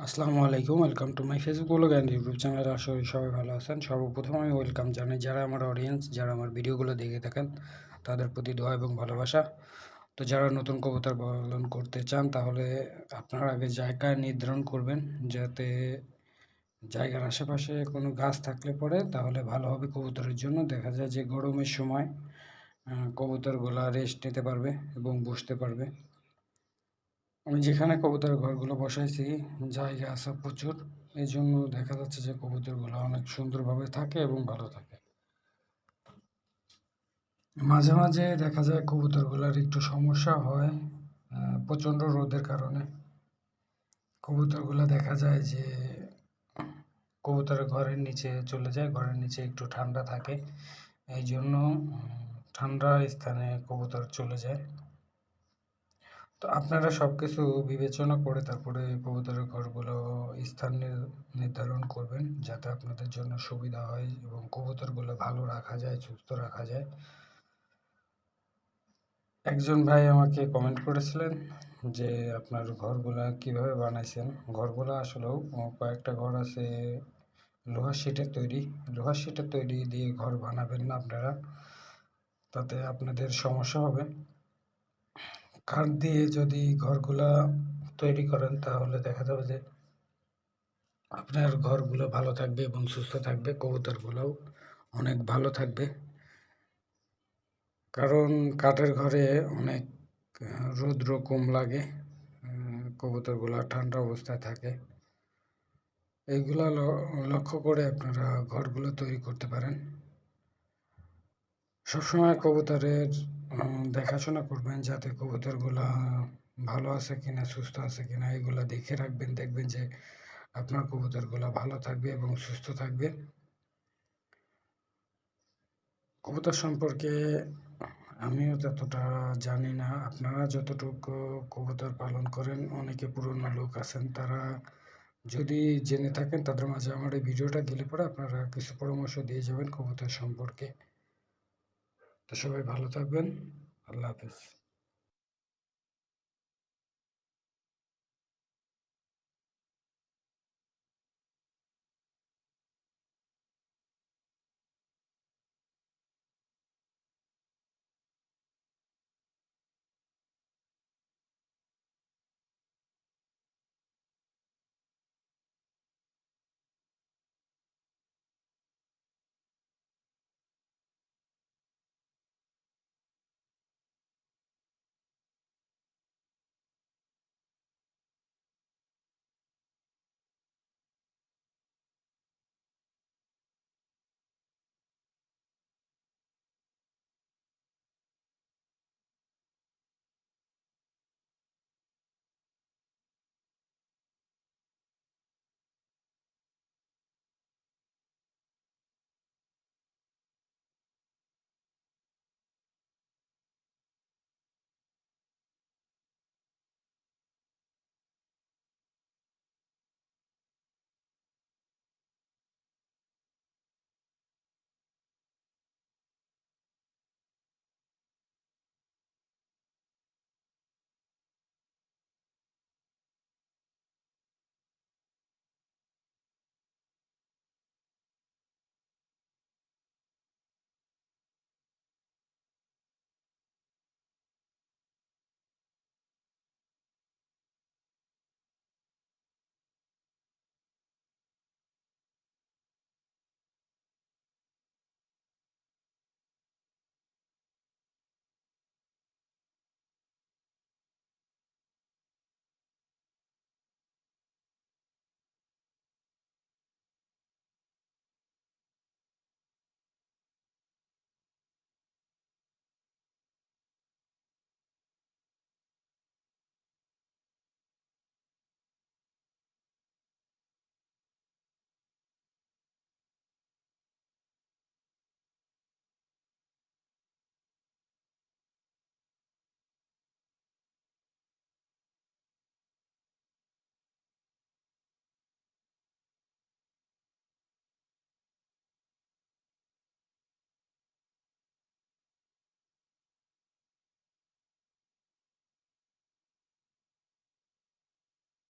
আসসালামু আলাইকুম, welcome to my Facebook blog and YouTube channel. আশা করি সবাই ভালো আছেন। সর্বপ্রথম আমি ওয়েলকাম জানাই যারা আমার অডিয়েন্স, যারা আমার ভিডিওগুলো দেখে থাকেন, তাদের প্রতি দোয়া এবং ভালোবাসা। তো যারা নতুন কবুতর পালন করতে চান, তাহলে আপনারা আগে জায়গা নির্ধারণ করবেন, যাতে জায়গার আশেপাশে কোনো গাছ থাকলে পরে তাহলে ভালো হবে কবুতরের জন্য। দেখা যায় যে গরমের সময় কবুতরগুলো রেস্ট নিতে পারবে এবং বসতে পারবে। আমি যেখানে কবুতরের ঘরগুলো বসাইছি জায়গা আছে প্রচুর, এই জন্য দেখা যাচ্ছে যে কবুতরগুলো অনেক সুন্দরভাবে থাকে এবং ভালো থাকে। মাঝে মাঝে দেখা যায় কবুতরগুলোর একটু সমস্যা হয় প্রচণ্ড রোদের কারণে। কবুতরগুলো দেখা যায় যে কবুতরের ঘরের নিচে চলে যায়, ঘরের নিচে একটু ঠান্ডা থাকে, এই জন্য ঠান্ডা স্থানে কবুতর চলে যায়। তো আপনারা সব কিছু বিবেচনা করে তারপরে কবুতরের ঘরগুলো স্থান নির্ধারণ করবেন, যাতে আপনাদের জন্য সুবিধা হয় এবং কবুতরগুলো ভালো রাখা যায়, সুস্থ রাখা যায়। একজন ভাই আমাকে কমেন্ট করেছিলেন যে আপনার ঘরগুলা কিভাবে বানাইছেন। ঘরগুলো আসলেও কয়েকটা ঘর আছে লোহার শিটের তৈরি। লোহার শিটের তৈরি দিয়ে ঘর বানাবেন না আপনারা, তাতে আপনাদের সমস্যা হবে। কাঠ দিয়ে যদি ঘরগুলা তৈরি করেন তাহলে দেখা যাবে যে আপনার ঘরগুলো ভালো থাকবে এবং সুস্থ থাকবে, কবুতরগুলোও অনেক ভালো থাকবে। কারণ কাঠের ঘরে অনেক রৌদ্র কম লাগে, কবুতরগুলো ঠান্ডা অবস্থায় থাকে। এইগুলা লক্ষ্য করে আপনারা ঘরগুলো তৈরি করতে পারেন। সবসময় কবুতরের দেখাশোনা করবেন, যাতে কবুতরগুলা ভালো আছে কিনা, সুস্থ আছে কিনা, এগুলা দেখে রাখবেন। দেখবেন যে আপনার কবুতরগুলা ভালো থাকবে এবং সুস্থ থাকবে। কবুতর সম্পর্কে আমিও ততটা জানি না। আপনারা যতটুকু কবুতর পালন করেন, অনেকে পুরনো লোক আছেন, তারা যদি জেনে থাকেন তাদের মাঝে আমার এই ভিডিওটা গেলে পরে আপনারা কিছু পরামর্শ দিয়ে যাবেন কবুতর সম্পর্কে। তো সবাই ভালো থাকবেন। আল্লাহ হাফেজ।